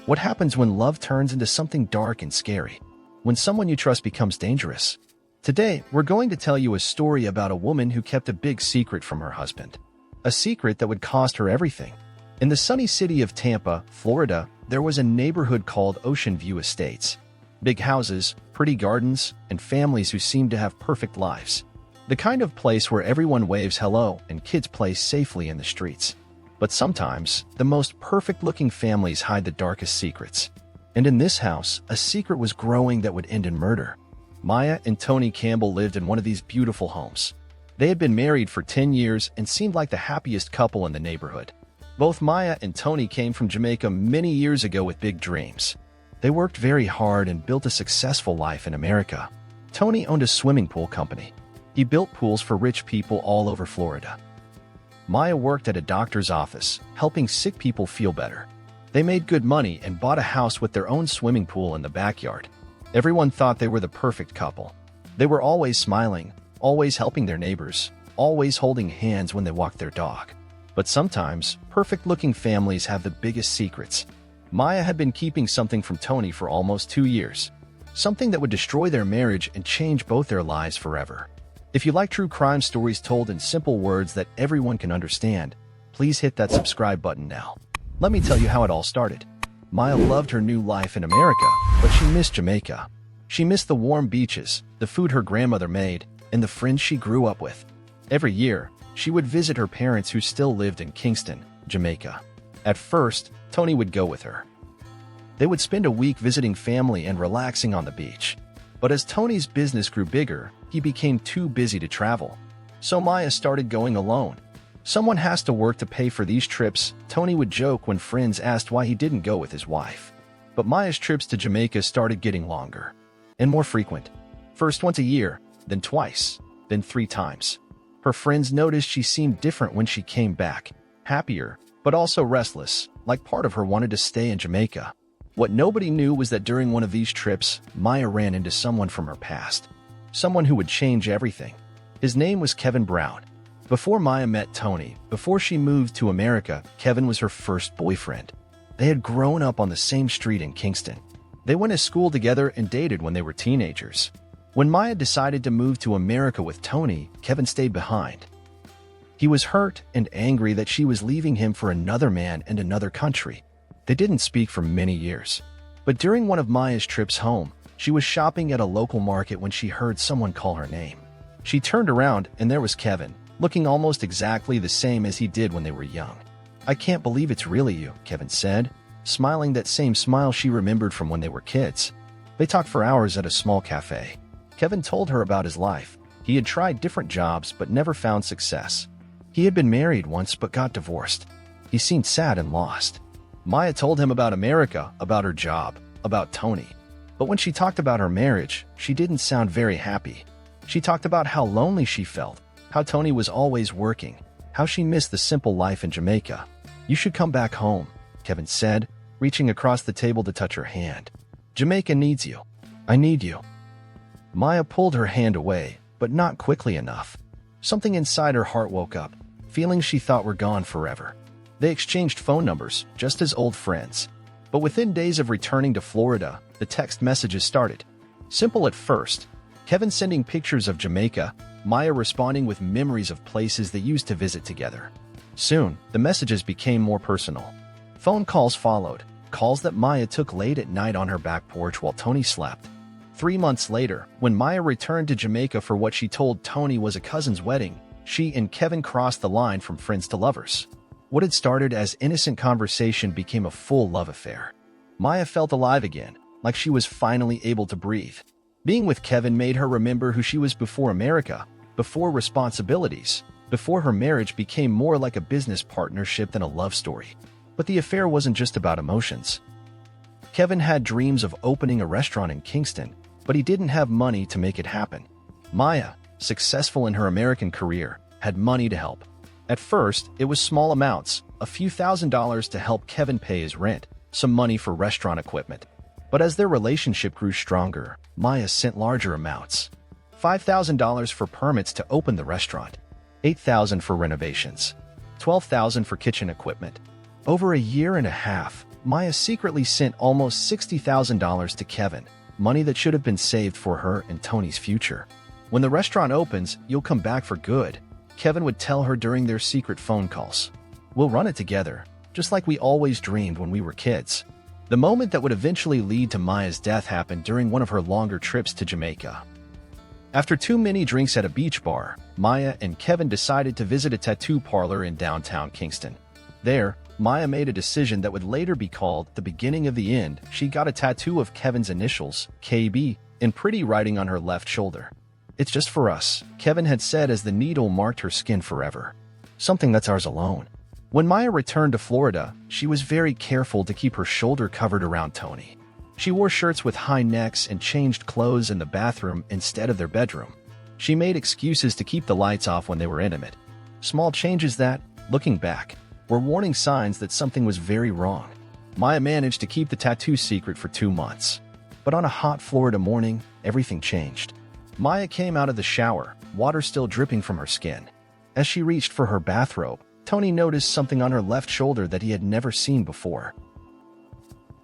What happens when love turns into something dark and scary? When someone you trust becomes dangerous? Today, we're going to tell you a story about a woman who kept a big secret from her husband. A secret that would cost her everything. In the sunny city of Tampa, Florida, there was a neighborhood called Ocean View Estates. Big houses, pretty gardens, and families who seemed to have perfect lives. The kind of place where everyone waves hello and kids play safely in the streets. But sometimes, the most perfect-looking families hide the darkest secrets. And in this house, a secret was growing that would end in murder. Maya and Tony Campbell lived in one of these beautiful homes. They had been married for 10 years and seemed like the happiest couple in the neighborhood. Both Maya and Tony came from Jamaica many years ago with big dreams. They worked very hard and built a successful life in America. Tony owned a swimming pool company. He built pools for rich people all over Florida. Maya worked at a doctor's office, helping sick people feel better. They made good money and bought a house with their own swimming pool in the backyard. Everyone thought they were the perfect couple. They were always smiling, always helping their neighbors, always holding hands when they walked their dog. But sometimes, perfect-looking families have the biggest secrets. Maya had been keeping something from Tony for almost 2 years. Something that would destroy their marriage and change both their lives forever. If you like true crime stories told in simple words that everyone can understand, please hit that subscribe button now. Let me tell you how it all started. Maya loved her new life in America, but she missed Jamaica. She missed the warm beaches, the food her grandmother made, and the friends she grew up with. Every year, she would visit her parents who still lived in Kingston, Jamaica. At first, Tony would go with her. They would spend a week visiting family and relaxing on the beach. But as Tony's business grew bigger, he became too busy to travel. So Maya started going alone. Someone has to work to pay for these trips, Tony would joke when friends asked why he didn't go with his wife. But Maya's trips to Jamaica started getting longer and more frequent. First once a year, then twice, then 3 times. Her friends noticed she seemed different when she came back, happier, but also restless, like part of her wanted to stay in Jamaica. What nobody knew was that during one of these trips, Maya ran into someone from her past. Someone who would change everything. His name was Kevin Brown. Before Maya met Tony, before she moved to America, Kevin was her first boyfriend. They had grown up on the same street in Kingston. They went to school together and dated when they were teenagers. When Maya decided to move to America with Tony, Kevin stayed behind. He was hurt and angry that she was leaving him for another man and another country. They didn't speak for many years. But during one of Maya's trips home, she was shopping at a local market when she heard someone call her name. She turned around and there was Kevin, looking almost exactly the same as he did when they were young. "I can't believe it's really you," Kevin said, smiling that same smile she remembered from when they were kids. They talked for hours at a small cafe. Kevin told her about his life. He had tried different jobs but never found success. He had been married once but got divorced. He seemed sad and lost. Maya told him about America, about her job, about Tony. But when she talked about her marriage, she didn't sound very happy. She talked about how lonely she felt, how Tony was always working, how she missed the simple life in Jamaica. "You should come back home," Kevin said, reaching across the table to touch her hand. "Jamaica needs you. I need you." Maya pulled her hand away, but not quickly enough. Something inside her heart woke up, feelings she thought were gone forever. They exchanged phone numbers, just as old friends. But within days of returning to Florida, the text messages started. Simple at first, Kevin sending pictures of Jamaica, Maya responding with memories of places they used to visit together. Soon, the messages became more personal. Phone calls followed, calls that Maya took late at night on her back porch while Tony slept. 3 months later, when Maya returned to Jamaica for what she told Tony was a cousin's wedding, she and Kevin crossed the line from friends to lovers. What had started as innocent conversation became a full love affair. Maya felt alive again, like she was finally able to breathe. Being with Kevin made her remember who she was before America, before responsibilities, before her marriage became more like a business partnership than a love story. But the affair wasn't just about emotions. Kevin had dreams of opening a restaurant in Kingston, but he didn't have money to make it happen. Maya, successful in her American career, had money to help. At first, it was small amounts, a few $1,000s to help Kevin pay his rent, some money for restaurant equipment. But as their relationship grew stronger, Maya sent larger amounts. $5,000 for permits to open the restaurant, $8,000 for renovations, $12,000 for kitchen equipment. Over a year and a half, Maya secretly sent almost $60,000 to Kevin, money that should have been saved for her and Tony's future. When the restaurant opens, you'll come back for good, Kevin would tell her during their secret phone calls. We'll run it together, just like we always dreamed when we were kids. The moment that would eventually lead to Maya's death happened during one of her longer trips to Jamaica. After too many drinks at a beach bar, Maya and Kevin decided to visit a tattoo parlor in downtown Kingston. There, Maya made a decision that would later be called the beginning of the end. She got a tattoo of Kevin's initials, KB, in pretty writing on her left shoulder. "It's just for us," Kevin had said as the needle marked her skin forever. "Something that's ours alone." When Maya returned to Florida, she was very careful to keep her shoulder covered around Tony. She wore shirts with high necks and changed clothes in the bathroom instead of their bedroom. She made excuses to keep the lights off when they were intimate. Small changes that, looking back, were warning signs that something was very wrong. Maya managed to keep the tattoo secret for 2 months. But on a hot Florida morning, everything changed. Maya came out of the shower, water still dripping from her skin. As she reached for her bathrobe, Tony noticed something on her left shoulder that he had never seen before.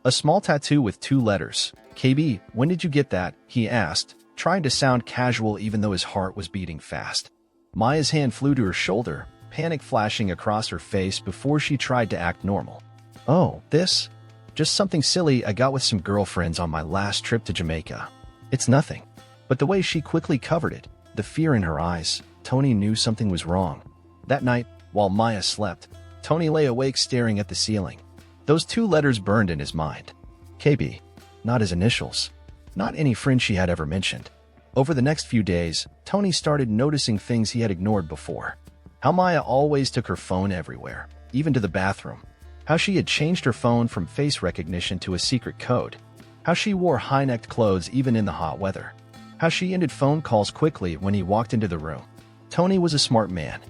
A small tattoo with 2 letters. "KB, when did you get that?" he asked, trying to sound casual even though his heart was beating fast. Maya's hand flew to her shoulder, panic flashing across her face before she tried to act normal. "Oh, this? Just something silly I got with some girlfriends on my last trip to Jamaica. It's nothing." But the way she quickly covered it, the fear in her eyes, Tony knew something was wrong. That night, while Maya slept, Tony lay awake staring at the ceiling. Those 2 letters burned in his mind. KB. Not his initials. Not any friend she had ever mentioned. Over the next few days, Tony started noticing things he had ignored before. How Maya always took her phone everywhere, even to the bathroom. How she had changed her phone from face recognition to a secret code. How she wore high-necked clothes even in the hot weather. How she ended phone calls quickly when he walked into the room. Tony was a smart man.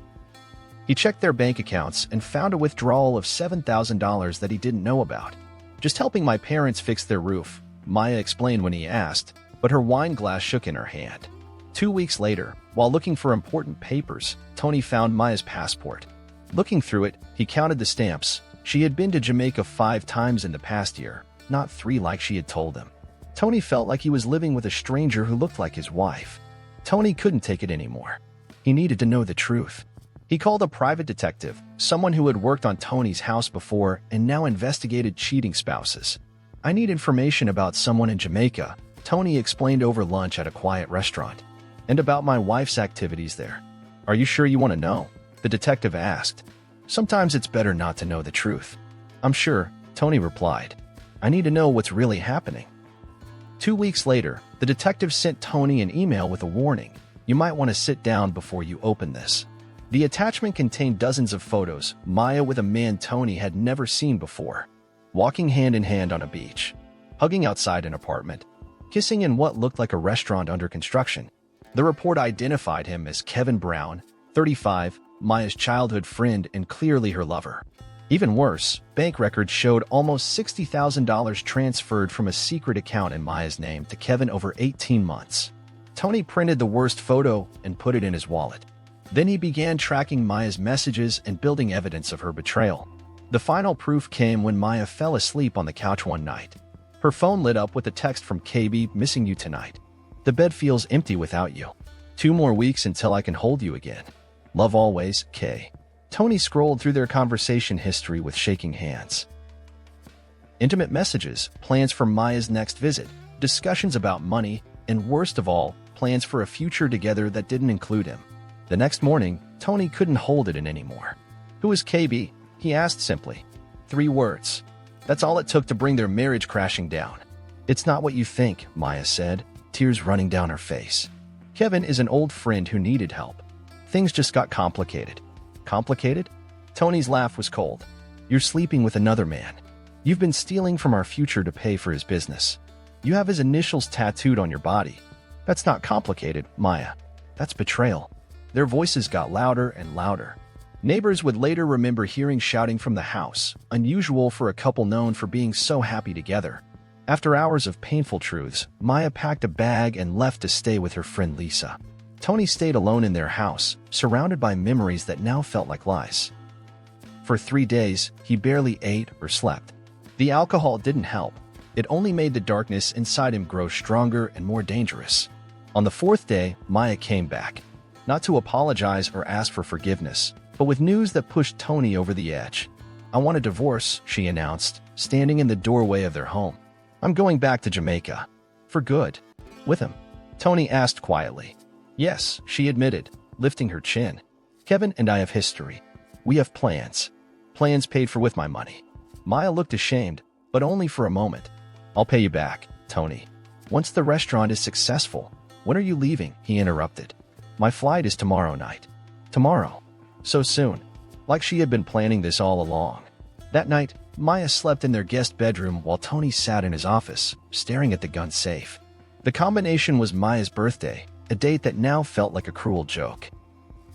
He checked their bank accounts and found a withdrawal of $7,000 that he didn't know about. "Just helping my parents fix their roof," Maya explained when he asked, but her wine glass shook in her hand. 2 weeks later, while looking for important papers, Tony found Maya's passport. Looking through it, he counted the stamps. She had been to Jamaica 5 times in the past year, not 3 like she had told him. Tony felt like he was living with a stranger who looked like his wife. Tony couldn't take it anymore. He needed to know the truth. He called a private detective, someone who had worked on Tony's house before and now investigated cheating spouses. "I need information about someone in Jamaica," Tony explained over lunch at a quiet restaurant. "And about my wife's activities there." "Are you sure you want to know?" the detective asked. "Sometimes it's better not to know the truth." "I'm sure," Tony replied. "I need to know what's really happening." 2 weeks later, the detective sent Tony an email with a warning. "You might want to sit down before you open this." The attachment contained dozens of photos, Maya with a man Tony had never seen before. Walking hand in hand on a beach. Hugging outside an apartment. Kissing in what looked like a restaurant under construction. The report identified him as Kevin Brown, 35, Maya's childhood friend and clearly her lover. Even worse, bank records showed almost $60,000 transferred from a secret account in Maya's name to Kevin over 18 months. Tony printed the worst photo and put it in his wallet. Then he began tracking Maya's messages and building evidence of her betrayal. The final proof came when Maya fell asleep on the couch one night. Her phone lit up with a text from KB, "Missing you tonight. The bed feels empty without you. 2 more weeks until I can hold you again. Love always, K." Tony scrolled through their conversation history with shaking hands. Intimate messages, plans for Maya's next visit, discussions about money, and worst of all, plans for a future together that didn't include him. The next morning, Tony couldn't hold it in anymore. "Who is KB?" he asked simply. 3 words. That's all it took to bring their marriage crashing down. "It's not what you think," Maya said, tears running down her face. "Kevin is an old friend who needed help. Things just got complicated." "Complicated?" Tony's laugh was cold. "You're sleeping with another man. You've been stealing from our future to pay for his business. You have his initials tattooed on your body. That's not complicated, Maya. That's betrayal." Their voices got louder and louder. Neighbors would later remember hearing shouting from the house, unusual for a couple known for being so happy together. After hours of painful truths, Maya packed a bag and left to stay with her friend Lisa. Tony stayed alone in their house, surrounded by memories that now felt like lies. For 3 days, he barely ate or slept. The alcohol didn't help. It only made the darkness inside him grow stronger and more dangerous. On the fourth day, Maya came back, not to apologize or ask for forgiveness, but with news that pushed Tony over the edge. "I want a divorce," she announced, standing in the doorway of their home. "I'm going back to Jamaica." "For good?" "With him?" Tony asked quietly. "Yes," she admitted, lifting her chin. "Kevin and I have history. We have plans. Plans paid for with my money." Maya looked ashamed, but only for a moment. "I'll pay you back, Tony. Once the restaurant is successful." "When are you leaving?" he interrupted. "My flight is tomorrow night." "Tomorrow? So soon?" Like she had been planning this all along. That night, Maya slept in their guest bedroom while Tony sat in his office, staring at the gun safe. The combination was Maya's birthday, a date that now felt like a cruel joke.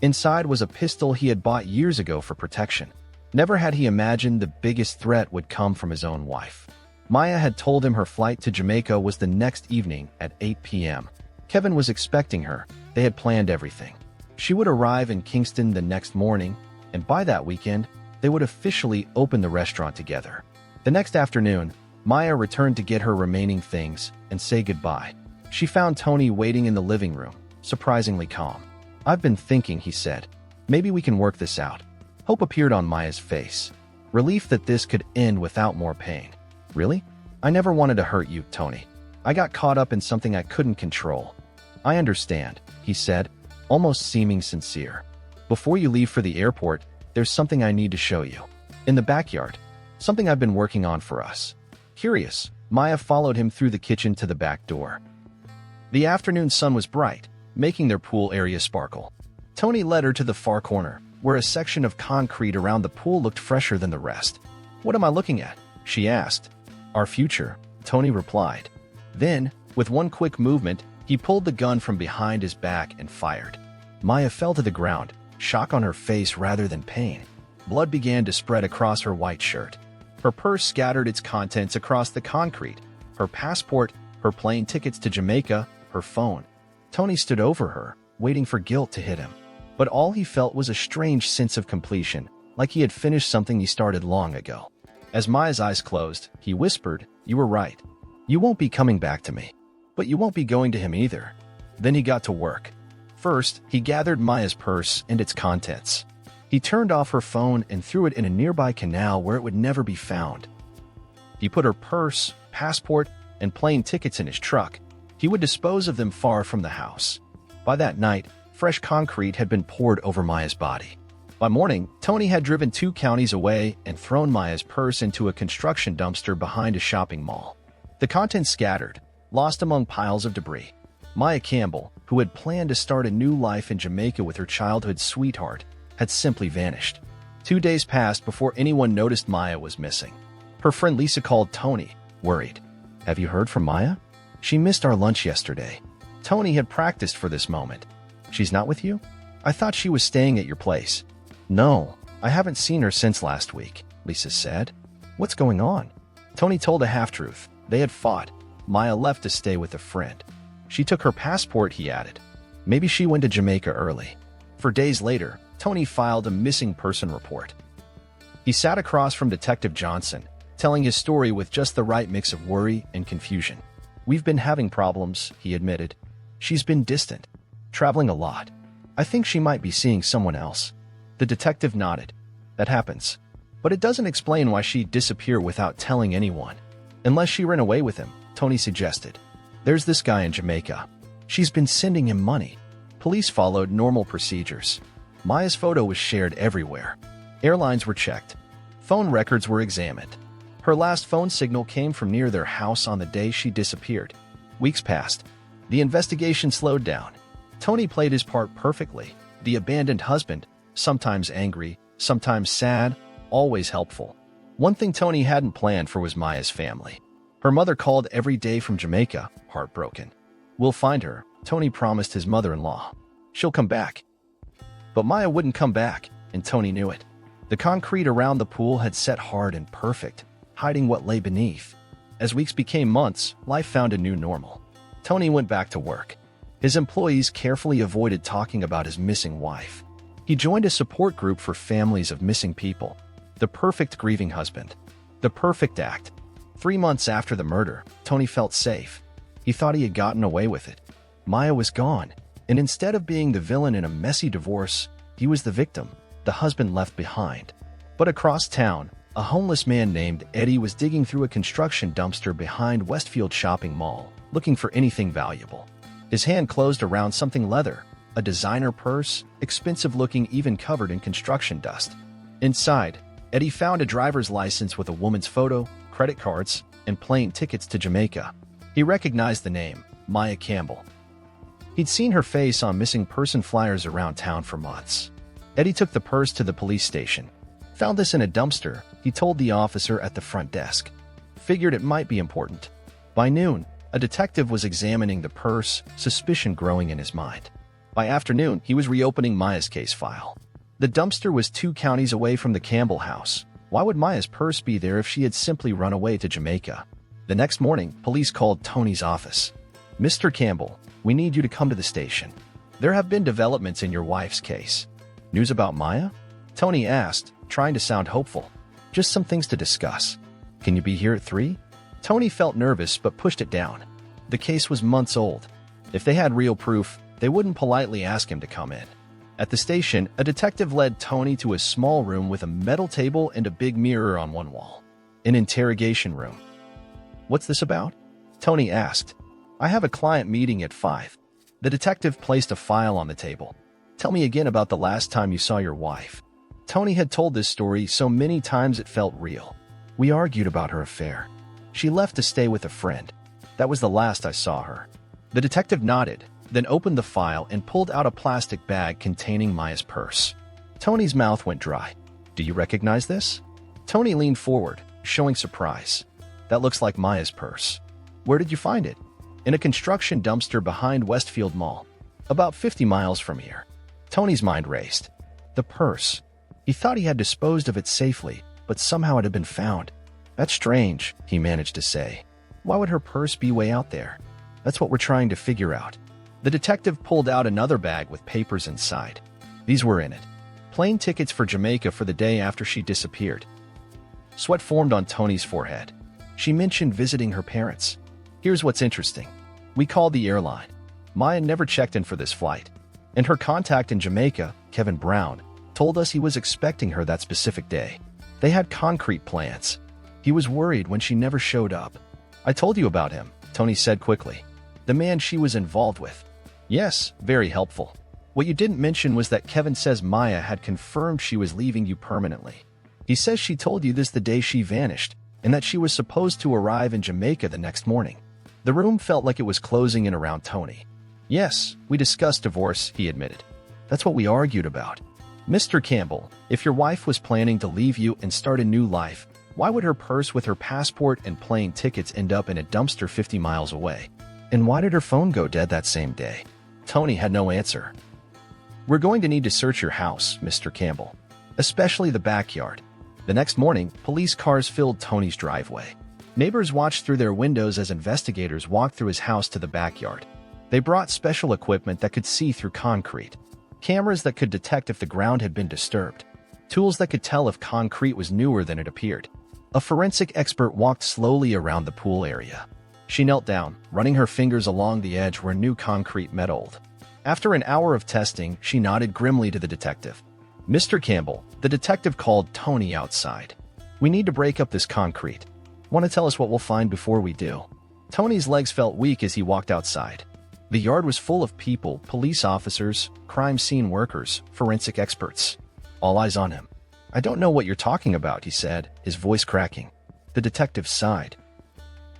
Inside was a pistol he had bought years ago for protection. Never had he imagined the biggest threat would come from his own wife. Maya had told him her flight to Jamaica was the next evening at 8 p.m. Kevin was expecting her. They had planned everything. She would arrive in Kingston the next morning, and by that weekend, they would officially open the restaurant together. The next afternoon, Maya returned to get her remaining things and say goodbye. She found Tony waiting in the living room, surprisingly calm. "I've been thinking," he said. "Maybe we can work this out." Hope appeared on Maya's face. Relief that this could end without more pain. "Really? I never wanted to hurt you, Tony. I got caught up in something I couldn't control." "I understand," he said, almost seeming sincere. "Before you leave for the airport, there's something I need to show you. In the backyard. Something I've been working on for us." Curious, Maya followed him through the kitchen to the back door. The afternoon sun was bright, making their pool area sparkle. Tony led her to the far corner, where a section of concrete around the pool looked fresher than the rest. "What am I looking at?" she asked. "Our future," Tony replied. Then, with one quick movement, he pulled the gun from behind his back and fired. Maya fell to the ground, shock on her face rather than pain. Blood began to spread across her white shirt. Her purse scattered its contents across the concrete. Her passport, her plane tickets to Jamaica, her phone. Tony stood over her, waiting for guilt to hit him. But all he felt was a strange sense of completion, like he had finished something he started long ago. As Maya's eyes closed, he whispered, "You were right. You won't be coming back to me. But you won't be going to him either." Then he got to work. First, he gathered Maya's purse and its contents. He turned off her phone and threw it in a nearby canal where it would never be found. He put her purse, passport, and plane tickets in his truck. He would dispose of them far from the house. By that night, fresh concrete had been poured over Maya's body. By morning, Tony had driven 2 counties away and thrown Maya's purse into a construction dumpster behind a shopping mall. The contents scattered, lost among piles of debris. Maya Campbell, who had planned to start a new life in Jamaica with her childhood sweetheart, had simply vanished. 2 days passed before anyone noticed Maya was missing. Her friend Lisa called Tony, worried. "Have you heard from Maya? She missed our lunch yesterday." Tony had practiced for this moment. "She's not with you? I thought she was staying at your place." "No, I haven't seen her since last week," Lisa said. "What's going on?" Tony told a half-truth. They had fought. Maya left to stay with a friend. "She took her passport," he added. "Maybe she went to Jamaica early." For days later, Tony filed a missing person report. He sat across from Detective Johnson, telling his story with just the right mix of worry and confusion. "We've been having problems," he admitted. "She's been distant, traveling a lot. I think she might be seeing someone else." The detective nodded. "That happens. But it doesn't explain why she'd disappear without telling anyone. Unless she ran away with him," Tony suggested. "There's this guy in Jamaica. She's been sending him money." Police followed normal procedures. Maya's photo was shared everywhere. Airlines were checked. Phone records were examined. Her last phone signal came from near their house on the day she disappeared. Weeks passed. The investigation slowed down. Tony played his part perfectly. The abandoned husband, sometimes angry, sometimes sad, always helpful. One thing Tony hadn't planned for was Maya's family. Her mother called every day from Jamaica, heartbroken. "We'll find her," Tony promised his mother-in-law. "She'll come back." But Maya wouldn't come back, and Tony knew it. The concrete around the pool had set hard and perfect, hiding what lay beneath. As weeks became months, life found a new normal. Tony went back to work. His employees carefully avoided talking about his missing wife. He joined a support group for families of missing people. The perfect grieving husband. The perfect act. 3 months after the murder, Tony felt safe. He thought he had gotten away with it. Maya was gone, and instead of being the villain in a messy divorce, he was the victim, the husband left behind. But across town, a homeless man named Eddie was digging through a construction dumpster behind Westfield Shopping Mall, looking for anything valuable. His hand closed around something leather, a designer purse, expensive looking, even covered in construction dust. Inside, Eddie found a driver's license with a woman's photo, credit cards, and plane tickets to Jamaica. He recognized the name, Maya Campbell. He'd seen her face on missing person flyers around town for months. Eddie took the purse to the police station. Found this in a dumpster, he told the officer at the front desk. Figured it might be important. By noon, a detective was examining the purse, suspicion growing in his mind. By afternoon, he was reopening Maya's case file. The dumpster was 2 counties away from the Campbell house. Why would Maya's purse be there if she had simply run away to Jamaica? The next morning, police called Tony's office. "Mr. Campbell, we need you to come to the station. There have been developments in your wife's case." "News about Maya?" Tony asked, trying to sound hopeful. "Just some things to discuss. Can you be here at 3? Tony felt nervous but pushed it down. The case was months old. If they had real proof, they wouldn't politely ask him to come in. At the station, a detective led Tony to a small room with a metal table and a big mirror on one wall. An interrogation room. "What's this about?" Tony asked. "I have a client meeting at 5. The detective placed a file on the table. "Tell me again about the last time you saw your wife." Tony had told this story so many times it felt real. "We argued about her affair. She left to stay with a friend. That was the last I saw her." The detective nodded, then opened the file and pulled out a plastic bag containing Maya's purse. Tony's mouth went dry. "Do you recognize this?" Tony leaned forward, showing surprise. "That looks like Maya's purse. Where did you find it?" "In a construction dumpster behind Westfield Mall, about 50 miles from here." Tony's mind raced. The purse. He thought he had disposed of it safely, but somehow it had been found. "That's strange," he managed to say. "Why would her purse be way out there?" "That's what we're trying to figure out." The detective pulled out another bag with papers inside. These were in it. Plane tickets for Jamaica for the day after she disappeared. Sweat formed on Tony's forehead. She mentioned visiting her parents. "Here's what's interesting. We called the airline. Maya never checked in for this flight. And her contact in Jamaica, Kevin Brown, told us he was expecting her that specific day. They had concrete plans. He was worried when she never showed up." "I told you about him," Tony said quickly. "The man she was involved with." "Yes, very helpful. What you didn't mention was that Kevin says Maya had confirmed she was leaving you permanently. He says she told you this the day she vanished, and that she was supposed to arrive in Jamaica the next morning." The room felt like it was closing in around Tony. "Yes, we discussed divorce," he admitted. "That's what we argued about." "Mr. Campbell, if your wife was planning to leave you and start a new life, why would her purse with her passport and plane tickets end up in a dumpster 50 miles away? And why did her phone go dead that same day?" Tony had no answer. "We're going to need to search your house, Mr. Campbell, especially the backyard." The next morning, police cars filled Tony's driveway. Neighbors watched through their windows as investigators walked through his house to the backyard. They brought special equipment that could see through concrete, cameras that could detect if the ground had been disturbed, tools that could tell if concrete was newer than it appeared. A forensic expert walked slowly around the pool area. She knelt down, running her fingers along the edge where new concrete met old. After an hour of testing, she nodded grimly to the detective. "Mr. Campbell," the detective called Tony outside. "We need to break up this concrete. Want to tell us what we'll find before we do?" Tony's legs felt weak as he walked outside. The yard was full of people, police officers, crime scene workers, forensic experts. All eyes on him. "I don't know what you're talking about," he said, his voice cracking. The detective sighed.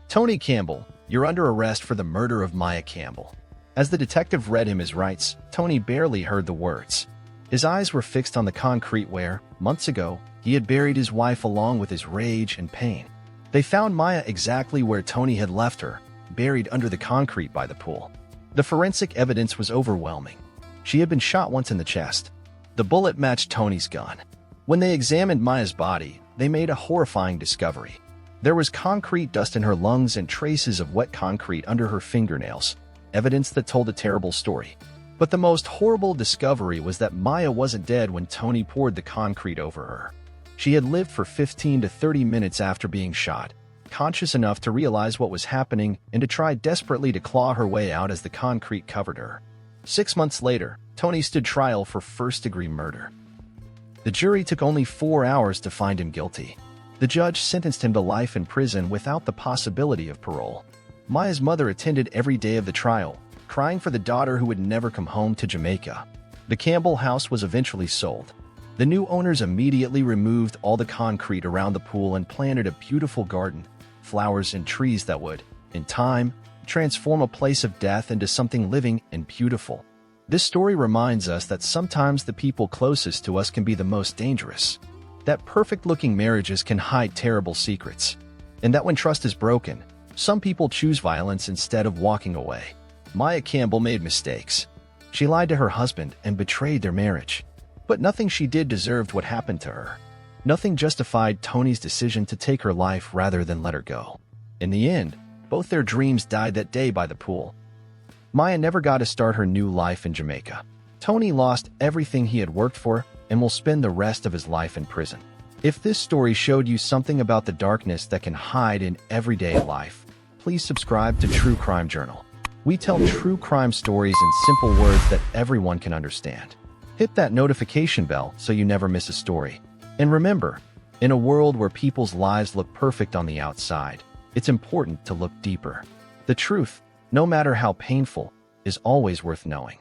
"Tony Campbell, you're under arrest for the murder of Maya Campbell." As the detective read him his rights, Tony barely heard the words. His eyes were fixed on the concrete where, months ago, he had buried his wife along with his rage and pain. They found Maya exactly where Tony had left her, buried under the concrete by the pool. The forensic evidence was overwhelming. She had been shot once in the chest. The bullet matched Tony's gun. When they examined Maya's body, they made a horrifying discovery. There was concrete dust in her lungs and traces of wet concrete under her fingernails, evidence that told a terrible story. But the most horrible discovery was that Maya wasn't dead when Tony poured the concrete over her. She had lived for 15 to 30 minutes after being shot, conscious enough to realize what was happening and to try desperately to claw her way out as the concrete covered her. 6 months later, Tony stood trial for first-degree murder. The jury took only 4 hours to find him guilty. The judge sentenced him to life in prison without the possibility of parole. Maya's mother attended every day of the trial, crying for the daughter who would never come home to Jamaica. The Campbell house was eventually sold. The new owners immediately removed all the concrete around the pool and planted a beautiful garden, flowers and trees that would, in time, transform a place of death into something living and beautiful. This story reminds us that sometimes the people closest to us can be the most dangerous, that perfect-looking marriages can hide terrible secrets, and that when trust is broken, some people choose violence instead of walking away. Maya Campbell made mistakes. She lied to her husband and betrayed their marriage. But nothing she did deserved what happened to her. Nothing justified Tony's decision to take her life rather than let her go. In the end, both their dreams died that day by the pool. Maya never got to start her new life in Jamaica. Tony lost everything he had worked for and will spend the rest of his life in prison. If this story showed you something about the darkness that can hide in everyday life, please subscribe to True Crime Journal. We tell true crime stories in simple words that everyone can understand. Hit that notification bell so you never miss a story. And remember, in a world where people's lives look perfect on the outside, it's important to look deeper. The truth, no matter how painful, is always worth knowing.